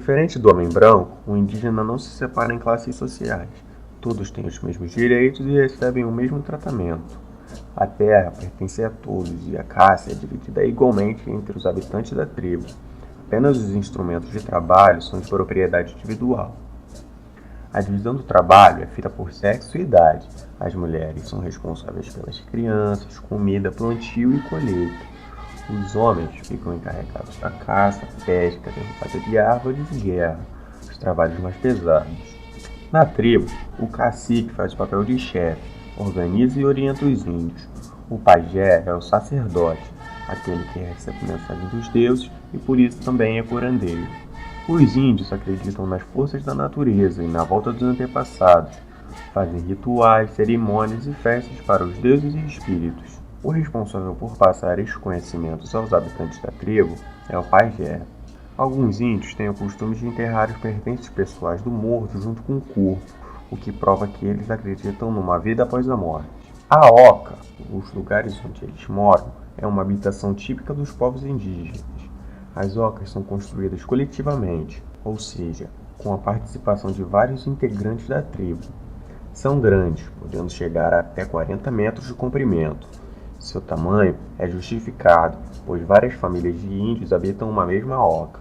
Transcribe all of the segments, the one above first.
Diferente do homem branco, o indígena não se separa em classes sociais. Todos têm os mesmos direitos e recebem o mesmo tratamento. A terra pertence a todos e a caça é dividida igualmente entre os habitantes da tribo. Apenas os instrumentos de trabalho são de propriedade individual. A divisão do trabalho é feita por sexo e idade. As mulheres são responsáveis pelas crianças, comida, plantio e colheita. Os homens ficam encarregados da caça, pesca, derrubada de árvores e guerra, os trabalhos mais pesados. Na tribo, o cacique faz o papel de chefe, organiza e orienta os índios. O pajé é o sacerdote, aquele que recebe mensagem dos deuses e por isso também é curandeiro. Os índios acreditam nas forças da natureza e na volta dos antepassados. Fazem rituais, cerimônias e festas para os deuses e espíritos. O responsável por passar estes conhecimentos aos habitantes da tribo é o pajé. Alguns índios têm o costume de enterrar os pertences pessoais do morto junto com o corpo, o que prova que eles acreditam numa vida após a morte. A oca, os lugares onde eles moram, é uma habitação típica dos povos indígenas. As ocas são construídas coletivamente, ou seja, com a participação de vários integrantes da tribo. São grandes, podendo chegar a até 40 metros de comprimento. Seu tamanho é justificado, pois várias famílias de índios habitam uma mesma oca.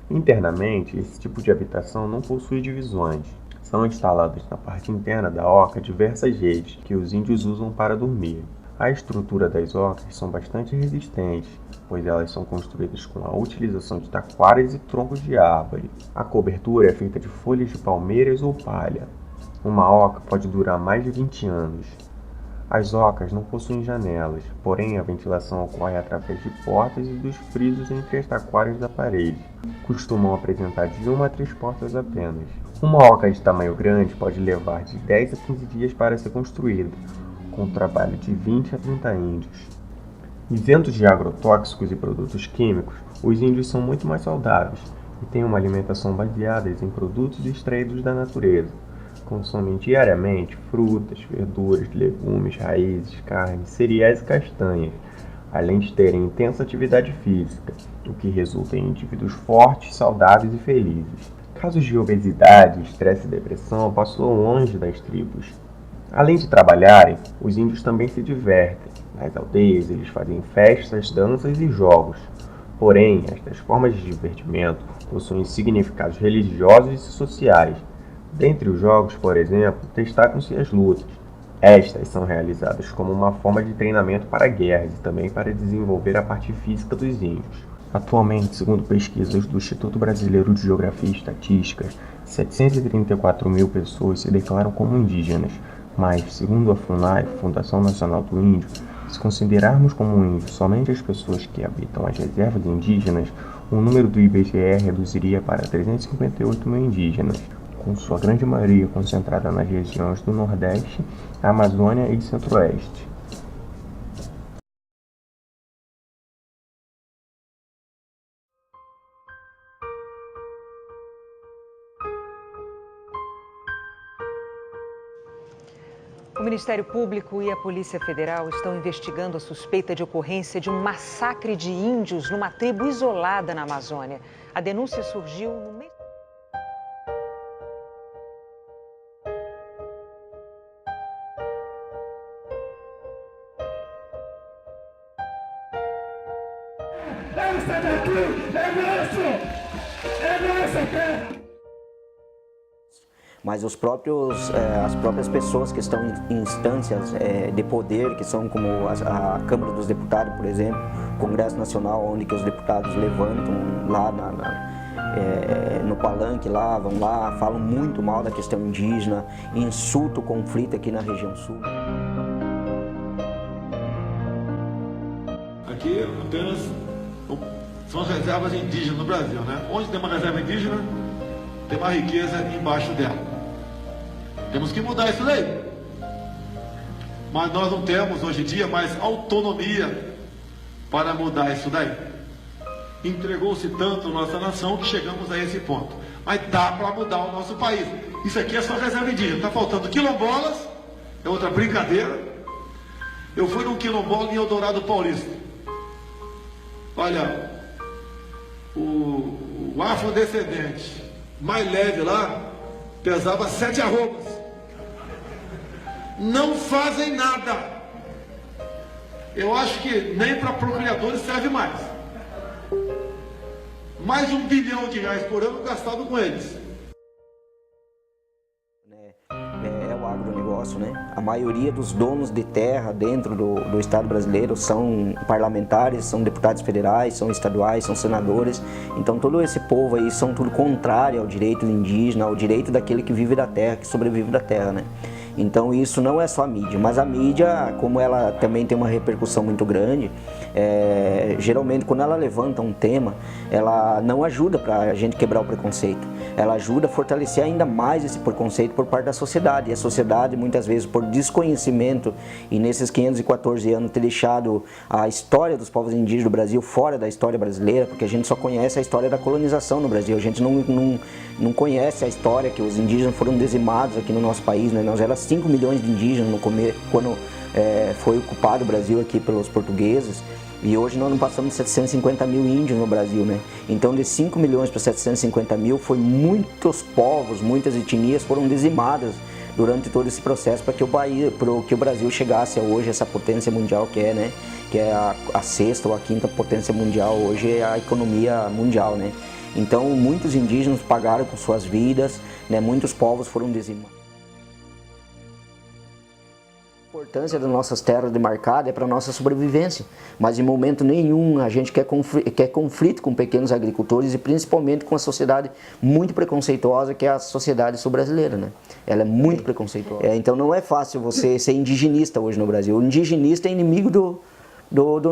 Internamente, esse tipo de habitação não possui divisões. São instaladas na parte interna da oca diversas redes que os índios usam para dormir. A estrutura das ocas são bastante resistentes, pois elas são construídas com a utilização de taquaras e troncos de árvore. A cobertura é feita de folhas de palmeiras ou palha. Uma oca pode durar mais de 20 anos. As ocas não possuem janelas, porém a ventilação ocorre através de portas e dos frisos entre as taquaras da parede. Costumam apresentar de 1 a 3 portas apenas. Uma oca de tamanho grande pode levar de 10 a 15 dias para ser construída, com o trabalho de 20 a 30 índios. Isentos de agrotóxicos e produtos químicos, os índios são muito mais saudáveis e têm uma alimentação baseada em produtos extraídos da natureza. Consomem diariamente frutas, verduras, legumes, raízes, carnes, cereais e castanhas, além de terem intensa atividade física, o que resulta em indivíduos fortes, saudáveis e felizes. Casos de obesidade, estresse e depressão passam longe das tribos. Além de trabalharem, os índios também se divertem. Nas aldeias, eles fazem festas, danças e jogos. Porém, estas formas de divertimento possuem significados religiosos e sociais. Dentre os jogos, por exemplo, destacam-se as lutas. Estas são realizadas como uma forma de treinamento para guerras e também para desenvolver a parte física dos índios. Atualmente, segundo pesquisas do Instituto Brasileiro de Geografia e Estatística, 734 mil pessoas se declaram como indígenas, mas, segundo a FUNAI, Fundação Nacional do Índio, se considerarmos como índios somente as pessoas que habitam as reservas indígenas, o número do IBGE reduziria para 358 mil indígenas, com sua grande maioria concentrada nas regiões do Nordeste, Amazônia e Centro-Oeste. O Ministério Público e a Polícia Federal estão investigando a suspeita de ocorrência de um massacre de índios numa tribo isolada na Amazônia. A denúncia surgiu no mês... Essa daqui é nossa terra! Mas as próprias pessoas que estão em instâncias de poder, que são como a Câmara dos Deputados, por exemplo, o Congresso Nacional, onde que os deputados levantam lá no palanque, lá, vão lá, falam muito mal da questão indígena, insultam o conflito aqui na região sul. Aqui apenas são as reservas indígenas no Brasil, né? Onde tem uma reserva indígena, tem uma riqueza embaixo dela. Temos que mudar isso daí. Mas nós não temos hoje em dia mais autonomia para mudar isso daí. Entregou-se tanto nossa nação que chegamos a esse ponto. Mas dá para mudar o nosso país. Isso aqui é só reserva indígena. Está faltando quilombolas, é outra brincadeira. Eu fui num quilombola em Eldorado Paulista. Olha, o O afrodescendente mais leve lá pesava 7 arrobas. Não fazem nada. Eu acho que nem para procriadores serve mais. Mais de R$1 bilhão por ano gastado com eles. É o agronegócio, né? A maioria dos donos de terra dentro do Estado brasileiro são parlamentares, são deputados federais, são estaduais, são senadores. Então todo esse povo aí são tudo contrário ao direito indígena, ao direito daquele que vive da terra, que sobrevive da terra, né? Então isso não é só a mídia, mas a mídia, como ela também tem uma repercussão muito grande, geralmente quando ela levanta um tema, ela não ajuda para a gente quebrar o preconceito, ela ajuda a fortalecer ainda mais esse preconceito por parte da sociedade. E a sociedade muitas vezes por desconhecimento e nesses 514 anos ter deixado a história dos povos indígenas do Brasil fora da história brasileira, porque a gente só conhece a história da colonização no Brasil, a gente não conhece a história que os indígenas foram dizimados aqui no nosso país, né? Nós éramos 5 milhões de indígenas no começo, quando foi ocupado o Brasil aqui pelos portugueses, e hoje nós não passamos de 750 mil índios no Brasil, né? Então de 5 milhões para 750 mil, foi muitos povos, muitas etnias foram dizimadas durante todo esse processo para que o Brasil chegasse a hoje essa potência mundial que é, né? Que é a sexta ou a quinta potência mundial, hoje é a economia mundial, né? Então muitos indígenas pagaram com suas vidas, né? Muitos povos foram dizimados. A importância das nossas terras demarcadas é para a nossa sobrevivência, mas em momento nenhum a gente quer conflito com pequenos agricultores e principalmente com a sociedade muito preconceituosa que é a sociedade sul-brasileira, né? Ela é muito preconceituosa. Então não é fácil você ser indigenista hoje no Brasil. O indigenista é inimigo do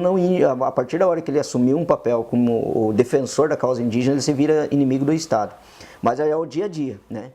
não índio. A partir da hora que ele assumiu um papel como o defensor da causa indígena, ele se vira inimigo do Estado. Mas é o dia a dia, né?